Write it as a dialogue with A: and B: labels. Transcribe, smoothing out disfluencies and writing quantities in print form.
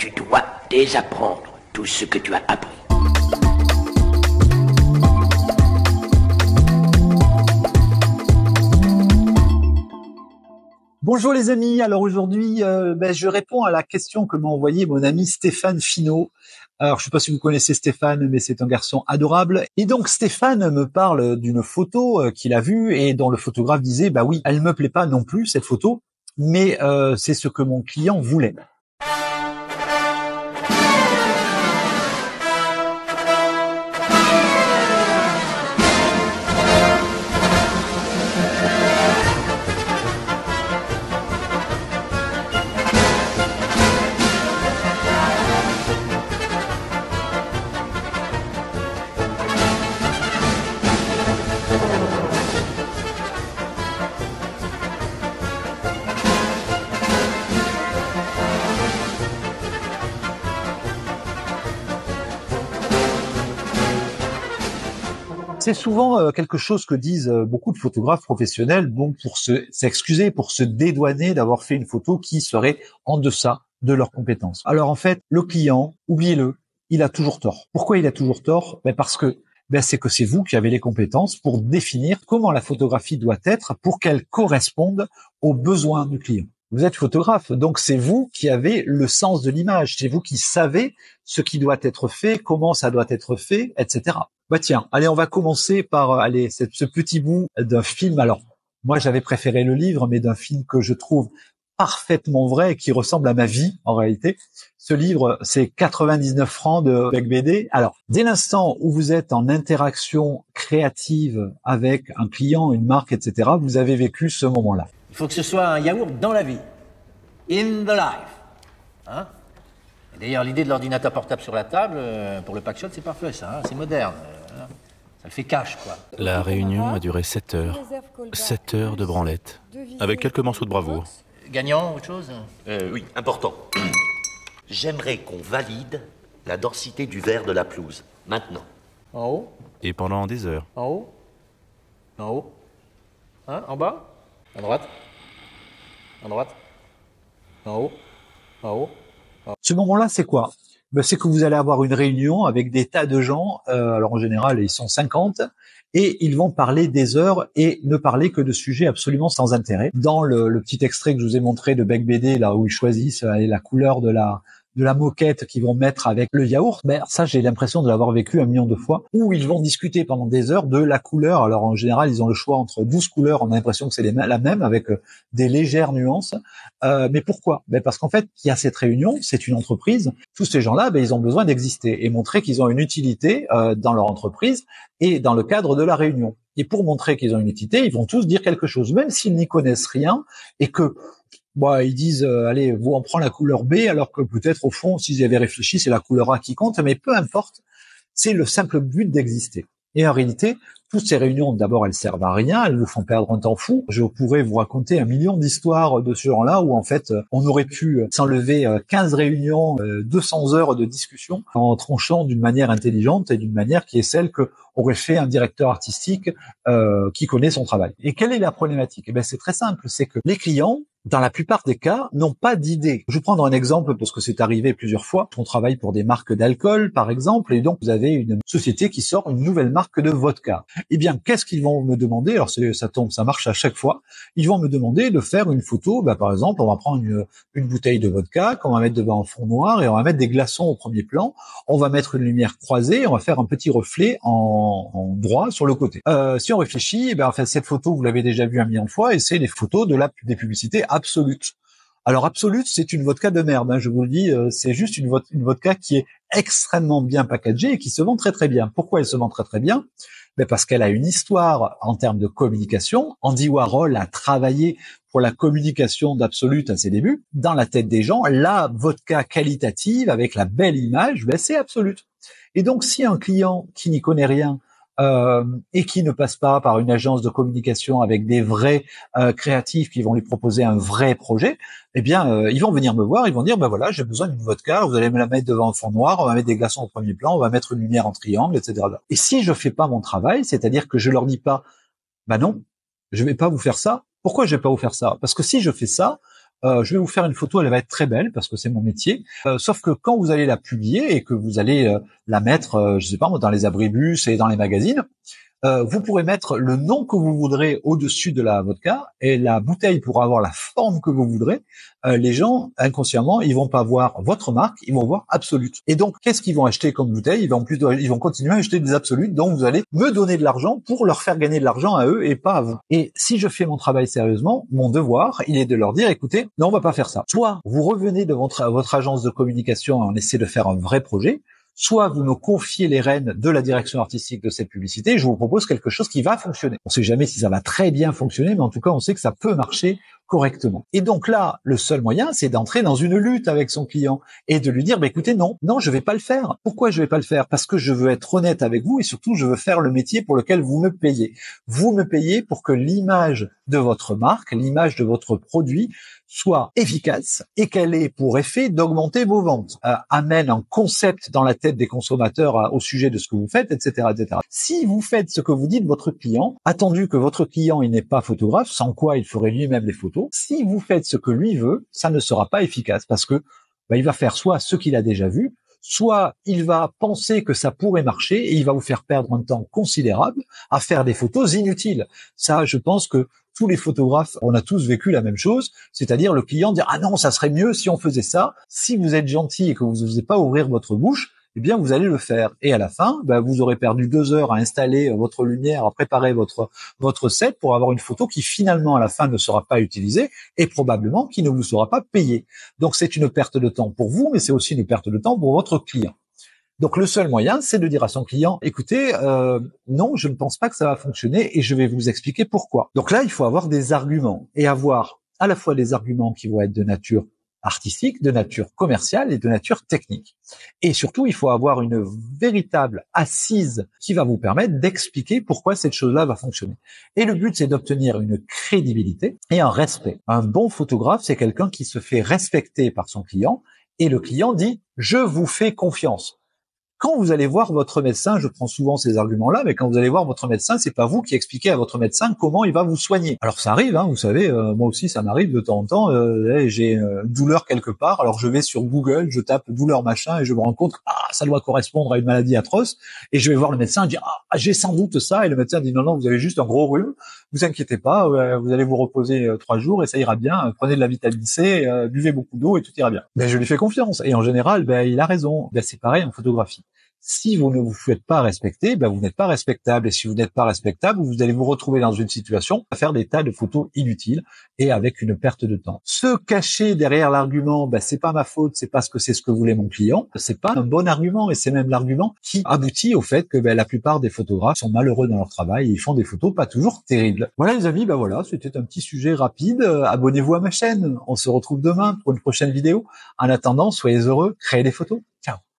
A: Tu dois désapprendre tout ce que tu as appris.
B: Bonjour les amis, alors aujourd'hui je réponds à la question que m'a envoyée mon ami Stéphane Finot. Alors je ne sais pas si vous connaissez Stéphane, mais c'est un garçon adorable. Et donc Stéphane me parle d'une photo qu'il a vue et dont le photographe disait bah oui, elle me plaît pas non plus cette photo, mais c'est ce que mon client voulait. C'est souvent quelque chose que disent beaucoup de photographes professionnels, bon, pour s'excuser, pour se dédouaner d'avoir fait une photo qui serait en deçà de leurs compétences. Alors en fait, le client, oubliez-le, il a toujours tort. Pourquoi il a toujours tort? Parce que c'est que c'est vous qui avez les compétences pour définir comment la photographie doit être pour qu'elle corresponde aux besoins du client. Vous êtes photographe, donc c'est vous qui avez le sens de l'image, c'est vous qui savez ce qui doit être fait, comment ça doit être fait, etc. Bah tiens, allez, on va commencer par ce petit bout d'un film. Alors, moi j'avais préféré le livre, mais d'un film que je trouve parfaitement vrai et qui ressemble à ma vie en réalité. Ce livre, c'est 99 francs de Bec BD. Alors, dès l'instant où vous êtes en interaction créative avec un client, une marque, etc., vous avez vécu ce moment-là.
C: Il faut que ce soit un yaourt dans la vie. In the life. Hein? Et d'ailleurs, l'idée de l'ordinateur portable sur la table, pour le pack-shot, c'est parfait, ça. Hein? C'est moderne. Ça le fait cash, quoi.
D: La réunion a duré 7 heures. 7 heures de branlette. Avec quelques morceaux de bravoure.
C: Gagnant, autre chose?
E: Oui, important. J'aimerais qu'on valide la densité du verre de la pelouse. Maintenant.
C: En haut?
D: Et pendant des heures.
C: En haut? En haut? Hein? En bas? À droite? À droite? En haut? En haut?
B: Ce moment-là, c'est quoi? C'est que vous allez avoir une réunion avec des tas de gens, alors en général, ils sont 50, et ils vont parler des heures et ne parler que de sujets absolument sans intérêt. Dans le petit extrait que je vous ai montré de Bec BD, là où ils choisissent la couleur de la moquette qu'ils vont mettre avec le yaourt, ça j'ai l'impression de l'avoir vécu 1 million de fois, où ils vont discuter pendant des heures de la couleur. Alors en général, ils ont le choix entre 12 couleurs, on a l'impression que c'est la même, avec des légères nuances. Mais pourquoi? Parce qu'en fait, il y a cette réunion, c'est une entreprise, tous ces gens-là, ils ont besoin d'exister et montrer qu'ils ont une utilité dans leur entreprise et dans le cadre de la réunion. Et pour montrer qu'ils ont une utilité, ils vont tous dire quelque chose, même s'ils n'y connaissent rien, et que ils disent allez, vous on prend la couleur B, alors que peut-être au fond, s'ils y avaient réfléchi, c'est la couleur A qui compte, mais peu importe, c'est le simple but d'exister. Et en réalité, toutes ces réunions, d'abord, elles servent à rien, elles vous font perdre un temps fou. Je pourrais vous raconter 1 million d'histoires de ce genre-là où en fait, on aurait pu s'enlever 15 réunions, 200 heures de discussion en tranchant d'une manière intelligente et d'une manière qui est celle que aurait fait un directeur artistique qui connaît son travail. Et quelle est la problématique? C'est très simple, c'est que les clients, dans la plupart des cas, n'ont pas d'idée. Je vais prendre un exemple parce que c'est arrivé plusieurs fois. On travaille pour des marques d'alcool, par exemple, et donc vous avez une société qui sort une nouvelle marque de vodka. Eh bien, qu'est-ce qu'ils vont me demander? Alors ça marche à chaque fois. Ils vont me demander de faire une photo. Par exemple, on va prendre une bouteille de vodka qu'on va mettre devant un fond noir et on va mettre des glaçons au premier plan. On va mettre une lumière croisée, on va faire un petit reflet en droit sur le côté. Si on réfléchit, en fait, cette photo, vous l'avez déjà vue 1 million de fois, et c'est les photos des publicités Absolut. Alors Absolut, c'est une vodka de merde, je vous le dis, c'est juste une vodka qui est extrêmement bien packagée et qui se vend très très bien. Pourquoi elle se vend très très bien? Parce qu'elle a une histoire en termes de communication. Andy Warhol a travaillé pour la communication d'Absolut à ses débuts. Dans la tête des gens, la vodka qualitative avec la belle image, c'est Absolut. Et donc si un client qui n'y connaît rien et qui ne passe pas par une agence de communication avec des vrais créatifs qui vont lui proposer un vrai projet, ils vont venir me voir, ils vont dire voilà, j'ai besoin d'une vodka, vous allez me la mettre devant un fond noir, on va mettre des glaçons au premier plan, on va mettre une lumière en triangle, etc. Et si je fais pas mon travail, c'est-à-dire que je leur dis pas non, je vais pas vous faire ça. Pourquoi je vais pas vous faire ça? Parce que si je fais ça, je vais vous faire une photo, elle va être très belle parce que c'est mon métier. Sauf que quand vous allez la publier et que vous allez la mettre, je sais pas moi, dans les abribus et dans les magazines, vous pourrez mettre le nom que vous voudrez au-dessus de la vodka et la bouteille pourra avoir la forme que vous voudrez. Les gens, inconsciemment, ils vont pas voir votre marque, ils vont voir Absolut. Et donc, qu'est-ce qu'ils vont acheter comme bouteille? Ils vont continuer à acheter des Absolut. Donc, vous allez me donner de l'argent pour leur faire gagner de l'argent à eux et pas à vous. Et si je fais mon travail sérieusement, mon devoir, il est de leur dire, écoutez, non, on va pas faire ça. Soit vous revenez de votre agence de communication et on essaie de faire un vrai projet, soit vous me confiez les rênes de la direction artistique de cette publicité et je vous propose quelque chose qui va fonctionner. On sait jamais si ça va très bien fonctionner, mais en tout cas, on sait que ça peut marcher correctement. Et donc là, le seul moyen, c'est d'entrer dans une lutte avec son client et de lui dire, bah, écoutez, non, je vais pas le faire. Pourquoi je vais pas le faire? Parce que je veux être honnête avec vous et surtout, je veux faire le métier pour lequel vous me payez. Vous me payez pour que l'image de votre marque, l'image de votre produit soit efficace et qu'elle ait pour effet d'augmenter vos ventes, amène un concept dans la tête des consommateurs au sujet de ce que vous faites, etc., etc. Si vous faites ce que vous dites votre client, attendu que votre client il n'est pas photographe, sans quoi il ferait lui-même les photos, si vous faites ce que lui veut, ça ne sera pas efficace parce que il va faire soit ce qu'il a déjà vu, soit il va penser que ça pourrait marcher et il va vous faire perdre un temps considérable à faire des photos inutiles. Ça, je pense que tous les photographes, on a tous vécu la même chose, c'est-à-dire le client dire « Ah non, ça serait mieux si on faisait ça ». Si vous êtes gentil et que vous n'osez pas ouvrir votre bouche, eh bien vous allez le faire. Et à la fin, vous aurez perdu 2 heures à installer votre lumière, à préparer votre set pour avoir une photo qui finalement à la fin ne sera pas utilisée et probablement qui ne vous sera pas payée. Donc c'est une perte de temps pour vous, mais c'est aussi une perte de temps pour votre client. Donc le seul moyen, c'est de dire à son client, écoutez, non, je ne pense pas que ça va fonctionner et je vais vous expliquer pourquoi. Donc là, il faut avoir des arguments et avoir à la fois des arguments qui vont être de nature artistique, de nature commerciale et de nature technique. Et surtout, il faut avoir une véritable assise qui va vous permettre d'expliquer pourquoi cette chose-là va fonctionner. Et le but, c'est d'obtenir une crédibilité et un respect. Un bon photographe, c'est quelqu'un qui se fait respecter par son client et le client dit « je vous fais confiance ». Quand vous allez voir votre médecin, je prends souvent ces arguments-là, mais quand vous allez voir votre médecin, c'est pas vous qui expliquez à votre médecin comment il va vous soigner. Alors ça arrive, vous savez, moi aussi ça m'arrive de temps en temps, j'ai une douleur quelque part, alors je vais sur Google, je tape douleur machin et je me rends compte que ça doit correspondre à une maladie atroce et je vais voir le médecin et dire j'ai sans doute ça et le médecin dit non, vous avez juste un gros rhume, vous inquiétez pas, vous allez vous reposer 3 jours et ça ira bien, prenez de la vitamine C, buvez beaucoup d'eau et tout ira bien. Je lui fais confiance et en général, il a raison. C'est pareil en photographie. Si vous ne vous faites pas respecter, vous n'êtes pas respectable. Et si vous n'êtes pas respectable, vous allez vous retrouver dans une situation à faire des tas de photos inutiles et avec une perte de temps. Se cacher derrière l'argument, c'est pas ma faute, c'est parce que c'est ce que voulait mon client, c'est pas un bon argument et c'est même l'argument qui aboutit au fait que la plupart des photographes sont malheureux dans leur travail et ils font des photos pas toujours terribles. Voilà les amis, voilà, c'était un petit sujet rapide. Abonnez-vous à ma chaîne. On se retrouve demain pour une prochaine vidéo. En attendant, soyez heureux, créez des photos.